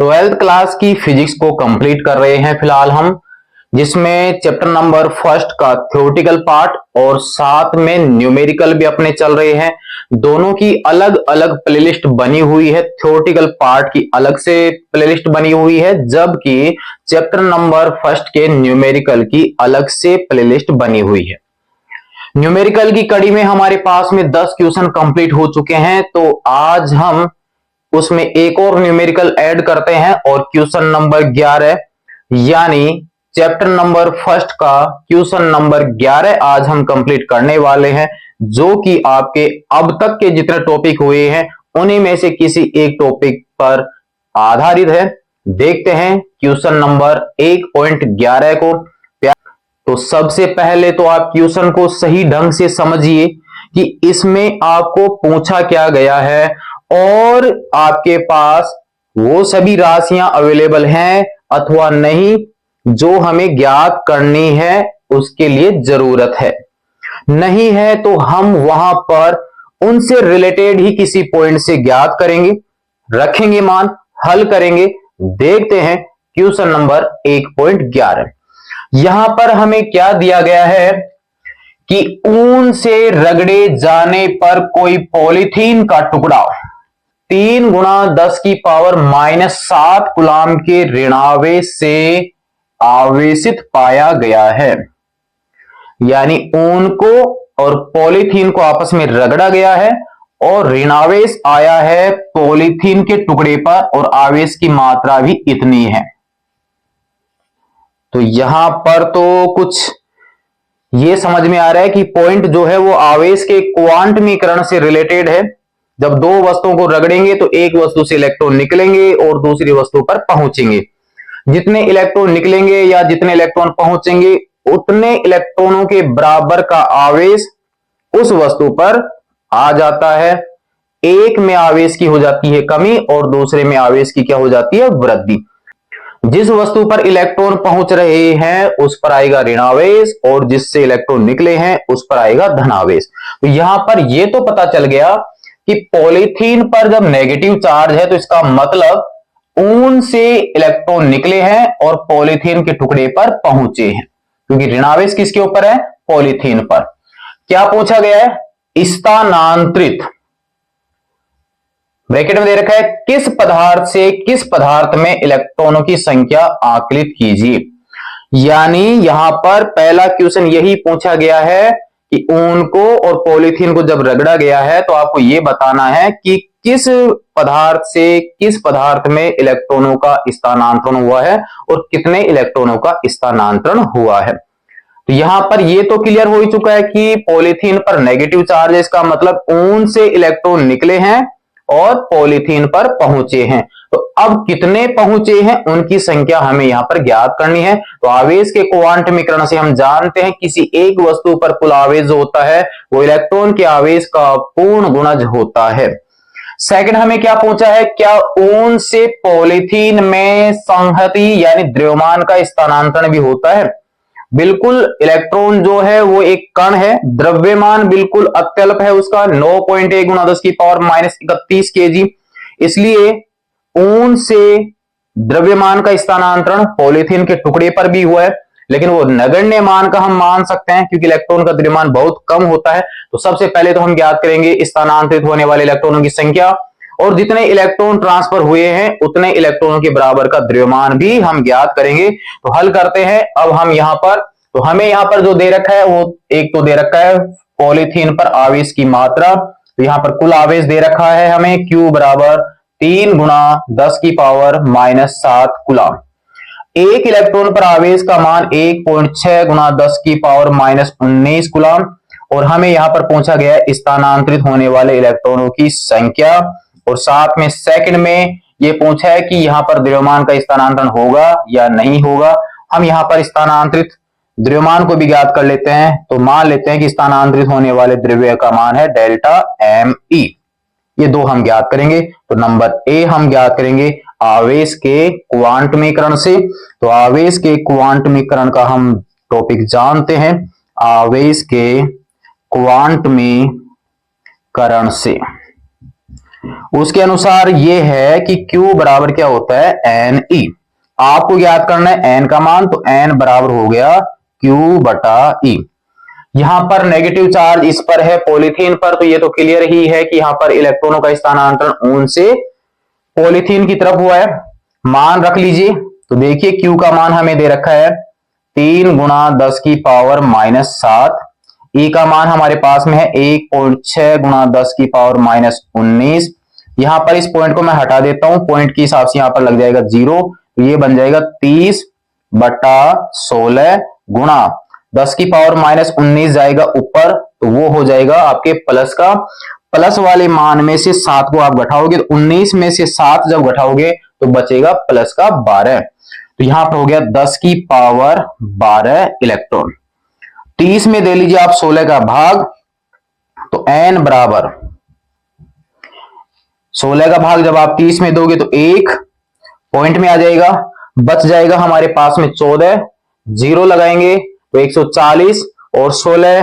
Twelfth class की physics को complete कर रहे हैं फिलहाल हम, जिसमें चैप्टर नंबर फर्स्ट का थ्योरेटिकल पार्ट और साथ में न्यूमेरिकल भी अपने चल रहे हैं। दोनों की अलग अलग प्लेलिस्ट बनी हुई है। थ्योरेटिकल पार्ट की अलग से प्लेलिस्ट बनी हुई है, जबकि चैप्टर नंबर फर्स्ट के न्यूमेरिकल की अलग से प्लेलिस्ट बनी हुई है। न्यूमेरिकल की कड़ी में हमारे पास में 10 क्वेश्चन कंप्लीट हो चुके हैं, तो आज हम उसमें एक और न्यूमेरिकल ऐड करते हैं और क्वेश्चन नंबर 11 यानी चैप्टर नंबर फर्स्ट का क्वेश्चन नंबर 11 आज हम कंप्लीट करने वाले हैं, जो कि आपके अब तक के जितने टॉपिक हुए हैं उन्हीं में से किसी एक टॉपिक पर आधारित है। देखते हैं क्वेश्चन नंबर 1.11 को। तो सबसे पहले तो आप क्वेश्चन को सही ढंग से समझिए कि इसमें आपको पूछा क्या गया है और आपके पास वो सभी राशियां अवेलेबल हैं अथवा नहीं जो हमें ज्ञात करनी है, उसके लिए जरूरत है। नहीं है तो हम वहां पर उनसे रिलेटेड ही किसी पॉइंट से ज्ञात करेंगे, रखेंगे मान, हल करेंगे। देखते हैं क्वेश्चन नंबर 1.11। यहां पर हमें क्या दिया गया है कि ऊन से रगड़े जाने पर कोई पॉलीथीन का टुकड़ा 3 गुणा 10 की पावर -7 कूलाम के ऋणावेश से आवेशित पाया गया है। यानी ऊन को और पॉलीथीन को आपस में रगड़ा गया है और ऋणावेश आया है पॉलीथीन के टुकड़े पर और आवेश की मात्रा भी इतनी है। तो यहां पर तो कुछ ये समझ में आ रहा है कि पॉइंट जो है वो आवेश के क्वांटमीकरण से रिलेटेड है। जब दो वस्तुओं को रगड़ेंगे तो एक वस्तु से इलेक्ट्रॉन निकलेंगे और दूसरी वस्तु पर पहुंचेंगे। जितने इलेक्ट्रॉन निकलेंगे या जितने इलेक्ट्रॉन पहुंचेंगे उतने इलेक्ट्रॉनों के बराबर का आवेश उस वस्तु पर आ जाता है। एक में आवेश की हो जाती है कमी और दूसरे में आवेश की क्या हो जाती है, वृद्धि। जिस वस्तु पर इलेक्ट्रॉन पहुंच रहे हैं उस पर आएगा ऋणावेश और जिससे इलेक्ट्रॉन निकले हैं उस पर आएगा धनावेश। तो यहां पर यह तो पता चल गया कि पॉलीथीन पर जब नेगेटिव चार्ज है तो इसका मतलब ऊन से इलेक्ट्रॉन निकले हैं और पॉलीथीन के टुकड़े पर पहुंचे हैं, क्योंकि ऋणावेश किसके ऊपर है, पॉलीथीन पर। क्या पूछा गया है, स्थानांतरित, ब्रैकेट में दे रखा है, किस पदार्थ से किस पदार्थ में इलेक्ट्रॉनों की संख्या आकलित कीजिए। यानी यहां पर पहला क्वेश्चन यही पूछा गया है कि ऊन को और पॉलीथीन को जब रगड़ा गया है तो आपको यह बताना है कि किस पदार्थ से किस पदार्थ में इलेक्ट्रॉनों का स्थानांतरण हुआ है और कितने इलेक्ट्रॉनों का स्थानांतरण हुआ है। तो यहां पर यह तो क्लियर हो ही चुका है कि पॉलीथीन पर नेगेटिव चार्ज है, इसका मतलब ऊन से इलेक्ट्रॉन निकले हैं और पॉलीथीन पर पहुंचे हैं। तो अब कितने पहुंचे हैं उनकी संख्या हमें यहां पर ज्ञात करनी है। तो आवेश के क्वांटमीकरण से हम जानते हैं किसी एक वस्तु पर कुल आवेश जो होता है वो इलेक्ट्रॉन के आवेश का पूर्ण गुणज होता है। सेकंड हमें क्या पूछा है, क्या ऊन से पॉलीथीन में संहति यानी द्रव्यमान का स्थानांतरण भी होता है। बिल्कुल, इलेक्ट्रॉन जो है वो एक कण है, द्रव्यमान बिल्कुल अत्यल्प है उसका 9.1 गुणा 10 की पावर -31 kg। इसलिए ऊन से द्रव्यमान का स्थानांतरण पॉलीथीन के टुकड़े पर भी हुआ है, लेकिन वो नगण्य मान का हम मान सकते हैं क्योंकि इलेक्ट्रॉन का द्रव्यमान बहुत कम होता है। तो सबसे पहले तो हम ज्ञात करेंगे स्थानांतरित होने वाले इलेक्ट्रॉनों की संख्या और जितने इलेक्ट्रॉन ट्रांसफर हुए हैं उतने इलेक्ट्रॉनों के बराबर का द्रव्यमान भी हम ज्ञात करेंगे। तो हल करते हैं अब हम यहां पर। तो हमें यहां पर जो दे रखा है वो एक तो दे रखा है पॉलीथीन पर आवेश की मात्रा। तो यहां पर कुल आवेश दे रखा है हमें Q बराबर 3 गुणा 10 की पावर -7 कूलाम। एक इलेक्ट्रॉन पर आवेश का मान 1.6 गुणा 10 की पावर -19 कूलाम और हमें यहां पर पूछा गया है स्थानांतरित होने वाले इलेक्ट्रॉनों की संख्या और साथ में सेकंड में यह पूछा है कि यहां पर द्रव्यमान का स्थानांतरण होगा या नहीं होगा। हम यहां पर स्थानांतरित द्रव्यमान को भी ज्ञात कर लेते हैं। तो मान लेते हैं कि स्थानांतरित होने वाले द्रव्य का मान है डेल्टा ME। ये दो हम ज्ञात करेंगे। तो नंबर ए हम ज्ञात करेंगे आवेश के क्वांटमीकरण से। तो आवेश के क्वांटमीकरण का हम टॉपिक जानते हैं, आवेश के क्वांटमीकरण से। उसके अनुसार ये है कि Q बराबर क्या होता है NE। आपको याद करना है N का मान, तो N बराबर हो गया Q बटा E। यहां पर नेगेटिव चार्ज इस पर है पॉलीथीन पर, तो ये तो क्लियर ही है कि यहां पर इलेक्ट्रॉनों का स्थानांतरण ऊन से पॉलीथीन की तरफ हुआ है। मान रख लीजिए, तो देखिए Q का मान हमें दे रखा है 3 गुणा 10 की पावर -7। E का मान हमारे पास में है 1.6 गुणा 10 की पावर -19। यहां पर इस पॉइंट को मैं हटा देता हूं, पॉइंट के हिसाब से यहां पर लग जाएगा 0, तो ये बन जाएगा 30 बटा 16 गुणा 10 की पावर -19 जाएगा ऊपर, तो वो हो जाएगा आपके प्लस का। प्लस वाले मान में से 7 को आप घटाओगे, तो 19 में से 7 जब घटाओगे तो बचेगा प्लस का 12। तो यहां पर हो गया 10 की पावर 12 इलेक्ट्रॉन। 30 में दे लीजिए आप 16 का भाग, तो n बराबर 16 का भाग जब आप 30 में दोगे तो 1 पॉइंट में आ जाएगा, बच जाएगा हमारे पास में 14। 0 लगाएंगे तो 140, और 16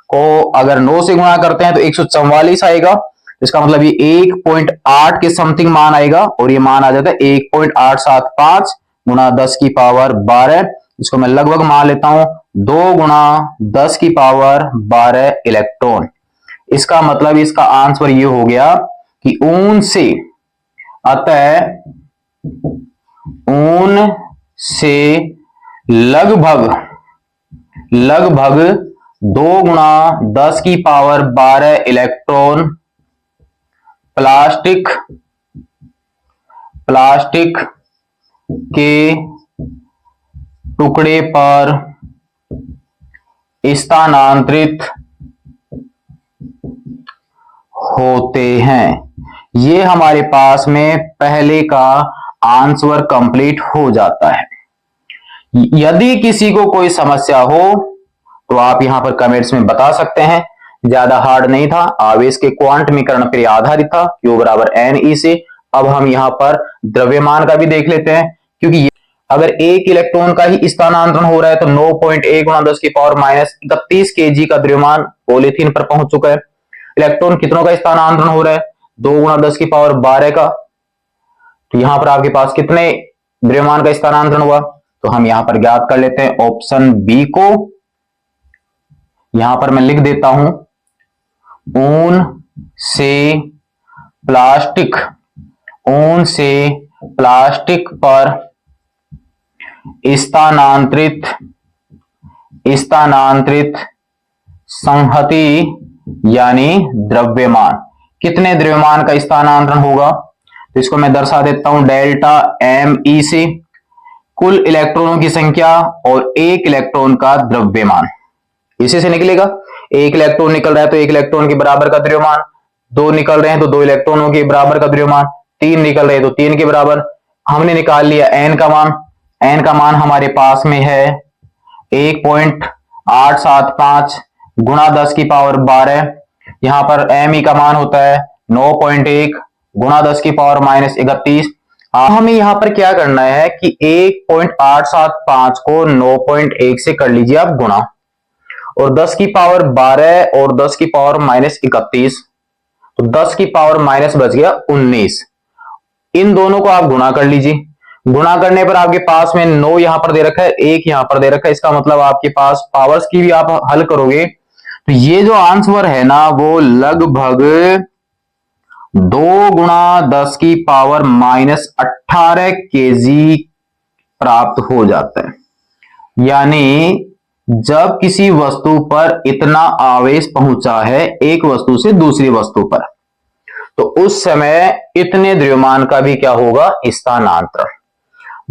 को अगर 9 से गुणा करते हैं तो 144 आएगा। इसका मतलब ये 1.8 के समथिंग मान आएगा, और ये मान आ जाता है 1.875 गुणा 10 की पावर 12। इसको मैं लगभग मान लेता हूं 2 गुणा 10 की पावर 12 इलेक्ट्रॉन। इसका मतलब इसका आंसर ये हो गया कि ऊन से, अतः ऊन से लगभग 2 गुणा 10 की पावर 12 इलेक्ट्रॉन प्लास्टिक के टुकड़े पर स्थानांतरित होते हैं। ये हमारे पास में पहले का आंसर कंप्लीट हो जाता है। यदि किसी को कोई समस्या हो तो आप यहां पर कमेंट्स में बता सकते हैं। ज्यादा हार्ड नहीं था, आवेश के क्वांटमीकरण पर आधारित था, Q बराबर NE से। अब हम यहां पर द्रव्यमान का भी देख लेते हैं, क्योंकि अगर एक इलेक्ट्रॉन का ही स्थानांतरण हो रहा है तो 9.1 गुणा 10 की पावर -31 kg का द्रव्यमान पॉलीथीन पर पहुंच चुका है। इलेक्ट्रॉन कितनों का स्थानांतरण हो रहा है? 2 गुणा 10 की पावर 12 का। तो यहां पर आपके पास कितने द्रव्यमान का स्थानांतरण हुआ? तो हम यहां पर ज्ञात कर लेते हैं ऑप्शन बी को। यहां पर मैं लिख देता हूं, ऊन से प्लास्टिक पर स्थानांतरित संहति यानी द्रव्यमान। कितने द्रव्यमान का स्थानांतरण होगा? तो इसको मैं दर्शा देता हूं डेल्टा ME से, कुल इलेक्ट्रॉनों की संख्या और एक इलेक्ट्रॉन का द्रव्यमान। इसी से निकलेगा, एक इलेक्ट्रॉन निकल रहा है तो एक इलेक्ट्रॉन के बराबर का द्रव्यमान, 2 निकल रहे हैं तो 2 इलेक्ट्रॉनों के बराबर का द्रव्यमान, 3 निकल रहे हैं तो 3 के बराबर। हमने निकाल लिया n का मान। n का मान हमारे पास में है 1.875 गुणा 10 की पावर 12। यहां पर ME का मान होता है 9.1 गुणा 10 की पावर -31। हमें यहां पर क्या करना है कि 1.875 को 9.1 से कर लीजिए आप गुणा, और 10 की पावर 12 और 10 की पावर -31, तो 10 की पावर माइनस बच गया 19। इन दोनों को आप गुणा कर लीजिए। गुणा करने पर आपके पास में 9 यहां पर दे रखा है, 1 यहां पर दे रखा है। इसका मतलब आपके पास पावर्स की भी आप हल करोगे तो ये जो आंसर है ना वो लगभग 2 गुणा 10 की पावर -18 kg प्राप्त हो जाता है। यानी जब किसी वस्तु पर इतना आवेश पहुंचा है एक वस्तु से दूसरी वस्तु पर, तो उस समय इतने द्रव्यमान का भी क्या होगा? स्थानांतरण।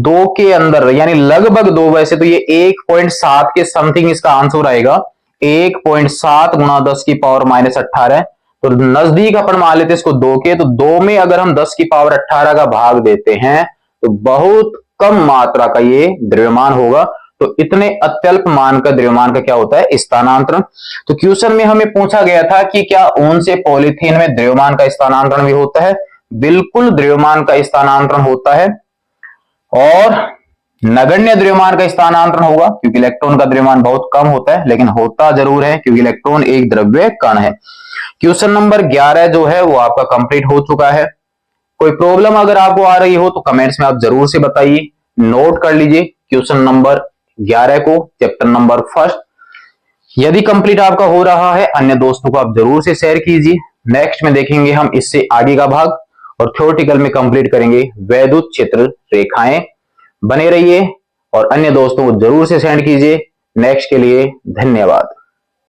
2 के अंदर यानी लगभग 2, वैसे तो ये 1.7 के समथिंग इसका आंसर आएगा। 1.7 गुणा 10 की पावर -18, तो नजदीक अपन मान लेते इसको 2 के, तो 2 में अगर हम 10 की पावर 18 का भाग देते हैं तो बहुत कम मात्रा का ये द्रव्यमान होगा। तो इतने अत्यल्प मान का द्रव्यमान का क्या होता है? स्थानांतरण। तो क्वेश्चन में हमें पूछा गया था कि क्या ऊन से पॉलीथीन में द्रव्यमान का स्थानांतरण भी होता है? बिल्कुल द्रव्यमान का स्थानांतरण होता है, और नगण्य द्रव्यमान का स्थानांतरण होगा, क्योंकि इलेक्ट्रॉन का द्रव्यमान बहुत कम होता है, लेकिन होता जरूर है क्योंकि इलेक्ट्रॉन एक द्रव्य कण है। क्वेश्चन नंबर 11 जो है वो आपका कंप्लीट हो चुका है। कोई प्रॉब्लम अगर आपको आ रही हो तो कमेंट्स में आप जरूर से बताइए। नोट कर लीजिए क्वेश्चन नंबर 11 को, चैप्टर नंबर फर्स्ट। यदि कंप्लीट आपका हो रहा है, अन्य दोस्तों को आप जरूर से शेयर कीजिए। नेक्स्ट में देखेंगे हम इससे आगे का भाग और थ्योरेटिकल में कंप्लीट करेंगे वैद्युत क्षेत्र रेखाएं। बने रहिए और अन्य दोस्तों को जरूर से सेंड कीजिए। नेक्स्ट के लिए धन्यवाद।